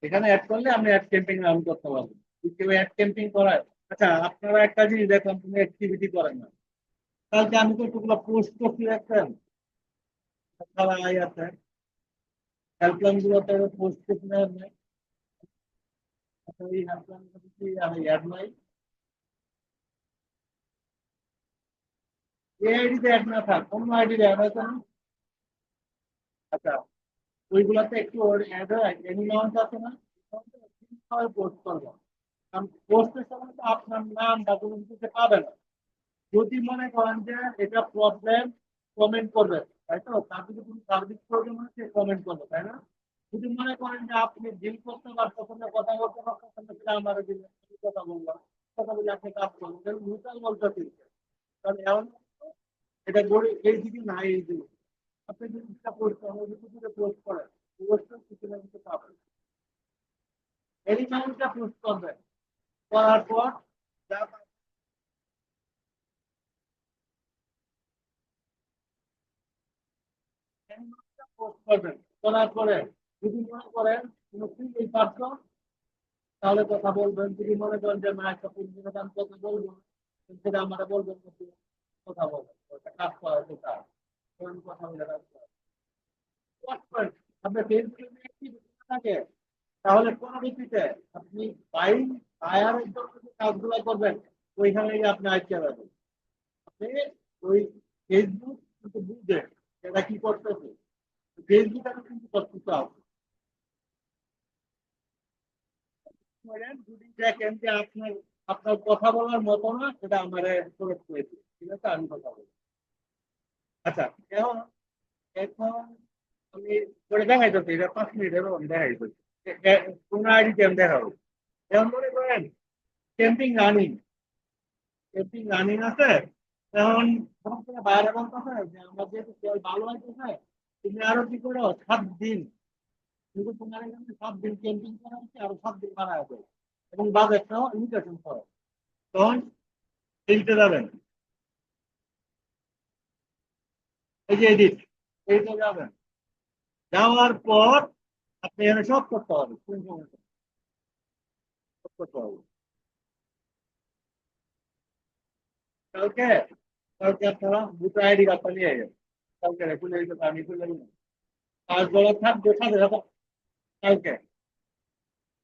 Speaker 1: এখানে অ্যাড করলে আপনি অ্যাড ক্যাম্পিং রান করতে পারবেন। যদি কেউ অ্যাড ক্যাম্পিং করায়, আচ্ছা আপনারা একটা জিনিস দেখলাম, তুমি অ্যাক্টিভিটি করেন না, কালকে আমি তো এগুলো পোস্ট করছি দেখছেন, সবাই আছে হেল্পলাইন গুলোতে পোস্ট করছি না আপনি? আচ্ছা, এই হেল্পলাইন কি আমি অ্যাড নাই, এই আইডিতে অ্যাড না থাক অন্য আইডিতে অ্যাড আছে না? আচ্ছা, ওইগুলাতে একটু অ্যাড হয় অ্যানিমাউন্ট আছে না, কিভাবে পোস্ট করবো? কারণ পোস্টের সময় তো আপনার নাম বা কোনো কিছুতে পাবে না। যদি মনে করেন যে এটা প্রবলেম, কমেন্ট করবে, তাই তো? তার যদি কোনো সার্ভিস প্রয়োজন হয় সে কমেন্ট করবে, তাই না? যদি মনে করেন যে আপনি ডিল করতে পারতেছেন না, কথা বলতে পারতেছেন না, সেটা আমার দিলে আমি কথা বললাম, কথা বলে আপনি কাজ করবেন, মিউচুয়াল বলতে, কারণ এমন এটা গড়ে এই দিকে নাই, এই দিকে আপনি যদি সেটা পোস্ট করেন, ওই দিকে পোস্ট করেন, পোস্টের কিছু না কিছু পাবেন, এই মানুষটা পোস্ট করবেন, করার পর যা পোস্ট করবেন, করার পরে যদি মনে করেন কোনো ফ্রি পার্সন, তাহলে কথা বলবেন। যদি মনে করেন যে না, একটা পরিচিত আমি কথা বলবো, সেটা আমরা বলবেন কিন্তু কথা বলবেন, ওটা কাজ করা হচ্ছে কাজ, কথা বলে কাজ করা। আপনার ফেসবুকে একটি থাকে, তাহলে পরবর্তীতে আপনি বাইং বায়ারের জন্য যে কাজগুলো করবেন, ওইখানে গিয়ে আপনি আটকে যাবেন। আপনি ওই ফেসবুক কিন্তু বুঝবে এটা কি করতেছে, ফেসবুক আমি কিন্তু সবকিছু আছে করেন, যদি দেখেন যে আপনার আপনার কথা বলার মতো না, সেটা আমার প্রয়োগ করেছে, ঠিক আছে, আমি কথা বলি। আচ্ছা, এখন এখন আমি করে দেখাই যাচ্ছি, এটা 5 মিনিটের আমি দেখাই যাচ্ছি, কোন আইডিতে আমি দেখাবো। এখন মনে করেন ক্যাম্পিং রানিং, ক্যাম্পিং রানিং আছে। এখন যখন থেকে বাইরে বলতেছে যে আমার যেহেতু তেল ভালো হইতেছে, তুমি আরো কি করো 7 দিন, কিন্তু তোমার এখানে 7 দিন ক্যাম্পিং করা হচ্ছে, আরো 7 দিন বাড়া হবে, এবং বাজেটটাও লিমিটেশন করো, তখন এদিকে যাবেন, এই যে এডিট, এইটা যাবেন, যাওয়ার পর আপনি এখানে সব করতে হবে, কোন সমস্যা, সব করতে হবে। কালকে, কালকে আপনারা দুটো আইডি কার্ডটা নিয়ে যাবেন, কালকে খুলে দিতে আমি খুলে দিন, কাজ বড় থাকবে সাথে সাথে, কালকে,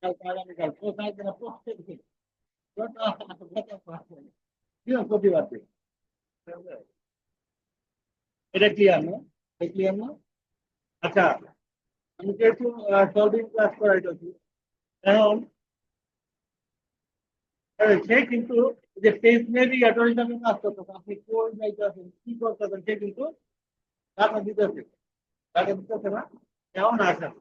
Speaker 1: কালকে আগামীকাল কালকে না প্রত্যেক দিন, বৃহস্পতিবার দিন, এটা ক্লিয়ার না? এটা ক্লিয়ার না? আচ্ছা, আমি যেহেতু 12 দিন ক্লাস করাইতেছি, এখন সে কিন্তু যে পেজ নেভিগেটর হিসাবে কাজ করতেছে, আপনি কই যাইতেছেন কি করতেছেন, সে কিন্তু টাকা দিতেছে, টাকা দিতেছে না, এমন আসেন।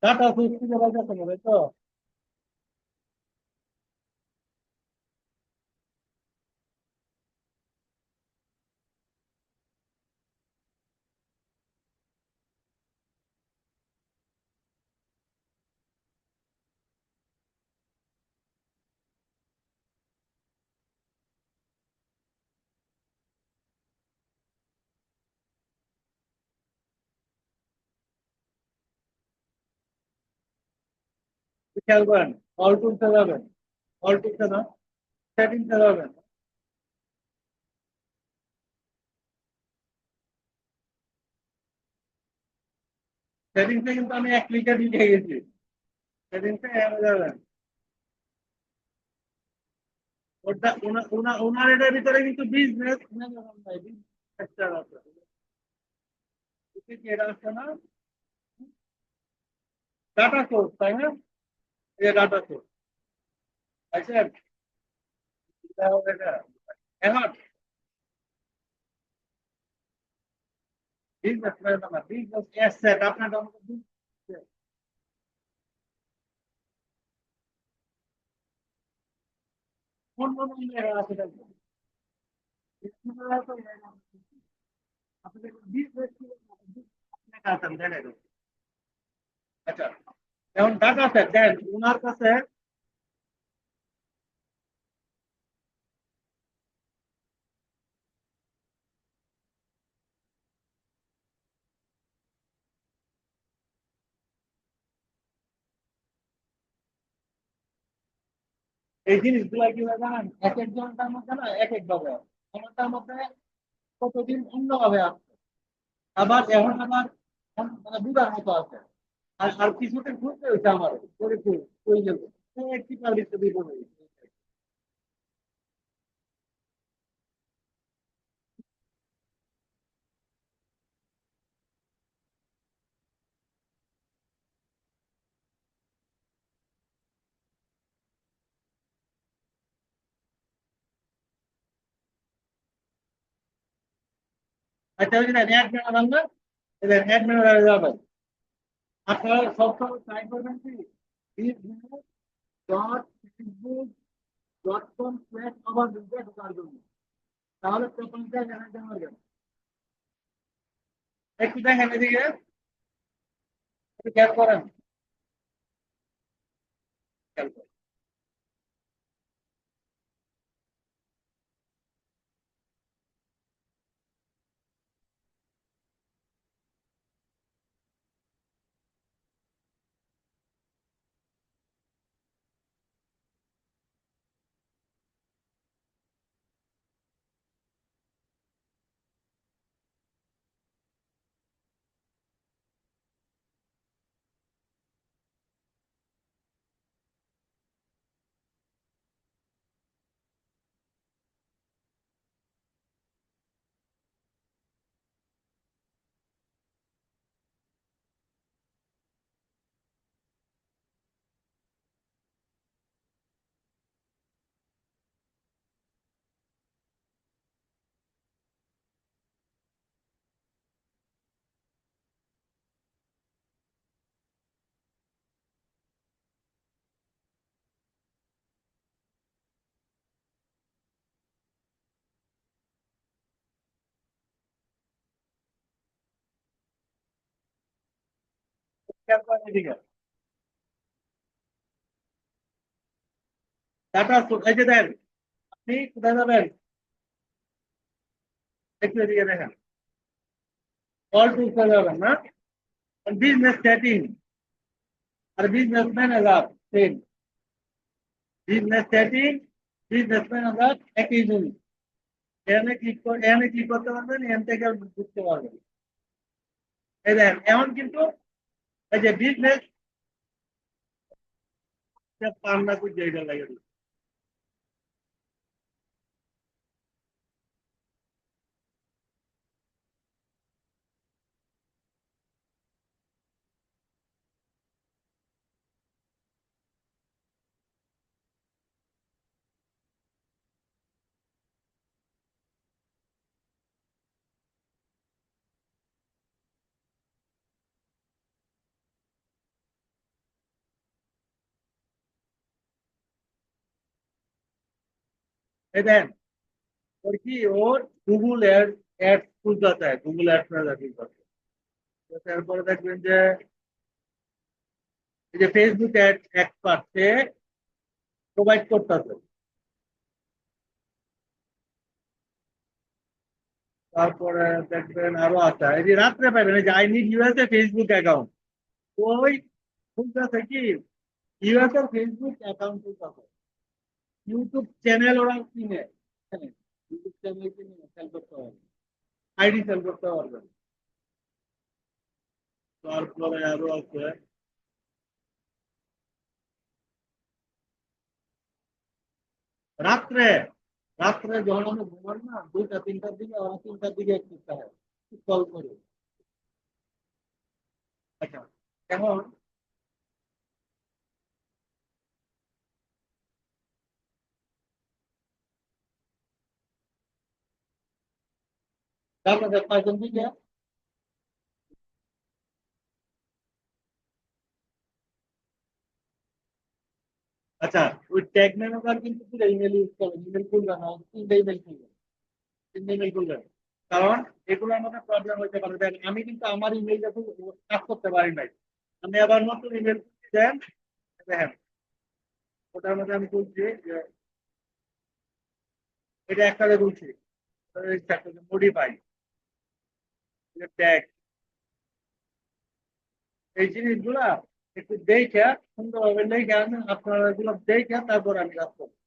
Speaker 1: ডাটা সোর্স খুঁজে পাইতেছে না, তাই তো? খেয়াল করেন, অল টুলসে যাবেন, অল টুলসে না, সেটিংসে যাবেন। সেটিংসে কিন্তু আমি এক ক্লিকে ঢুকে গেছি। সেটিংসে যাবেন। ওটা ওনার এটার ভিতরে কিন্তু বিজনেস সেক্টর আছে। কি এটা আছে না, ডাটা সোর্স, তাই না? এই ডাটা সোর্স আছে, এটা হবে এটা। এখন বিজনেস না, বিজনেস অ্যাসেট আপনার কোন কোন জায়গায় আছে দেখবেন। আপনাদের বিজনেস আছেন দেন এটা। আচ্ছা, এখন ডাটা সেট দেন ওনার কাছে। এই জিনিসগুলা কি হয় জানেন, এক একজনটার মধ্যে না এক এক ভাবে হয়। আমারটার মধ্যে কতদিন অন্যভাবে আসছে, আবার এখন আবার মানে বুঝার মতো আছে। আর আর কিছুটা ঘুরতে হয়েছে আমার করে কই গেল একটি পাবলিক দিব না। আচ্ছা ওই যে অ্যাড বানালাম না, অ্যাড ম্যানেজারে যাবেন। আপনারা সবসময় ট্রাই করবেন কি dot Facebook dot com slash আবার ঢোকার জন্য, তাহলে প্রথমটা জানাতে পারবেন। একটু দেখেন এদিকে, একটু খেয়াল করেন, খেয়াল করেন। খেয়াল করেন এদিকে, ডাটা এই যে দেন, আপনি কোথায় যাবেন, একটু এদিকে দেখেন, অল টুলসে যাবেন না, বিজনেস সেটিং আর business manager same, business setting business manager একই জিনিস। এখানে ক্লিক করে এখানে ক্লিক করতে পারবেন, এখান থেকে বুঝতে পারবেন। এই দেখেন এখন কিন্তু এই যে বিজনেস পান্না করছে এটা লাগে। এই দেন, ওর কি, ওর গুগল অ্যাড খুলতে চায়, গুগল অ্যাড খুলতে। তারপরে দেখবেন যে এই যে ফেসবুক অ্যাড এক্সপার্ট সে প্রোভাইড করতেছে। তারপরে দেখবেন আরো আছে, এই যে রাত্রে পাবেন এই যে I need USA Facebook account, ওই খুলতেছে কি, ইউএসএ ফেসবুক অ্যাকাউন্ট খুলতেছে। ইউটিউব চ্যানেল ওরা কিনে, ইউটিউব চ্যানেল কিনে সেল করতে হবে, আইডি সেল করতে পারবেন। তারপরে আরো আছে, রাত্রে রাত্রে যখন আমরা ঘুমান না, 2টা 3টার দিকে, ওরা 3টার দিকে করতে হয় কল করে। আচ্ছা, এখন তারপরে 5জন দিকে, আচ্ছা ওই ট্যাগ ম্যানেজার কিন্তু পুরো ইমেল ইউজ করবেন, ইমেল খুলবে না, 3টা ইমেল খুলবেন, 3টা ইমেল খুলবেন। কারণ এগুলো আমাদের প্রবলেম হতে পারে। দেখেন আমি কিন্তু আমার ইমেলটা কাজ করতে পারি নাই, আমি আবার নতুন ইমেল দেন, দেখেন ওটার মধ্যে আমি বলছি যে এটা একটা বলছি মডিফাই ট্যাগ, এই জিনিসগুলা একটু দেখে সুন্দরভাবে লিখে আমি আপনারা এগুলো দেখে তারপর আমি কাজ করবো।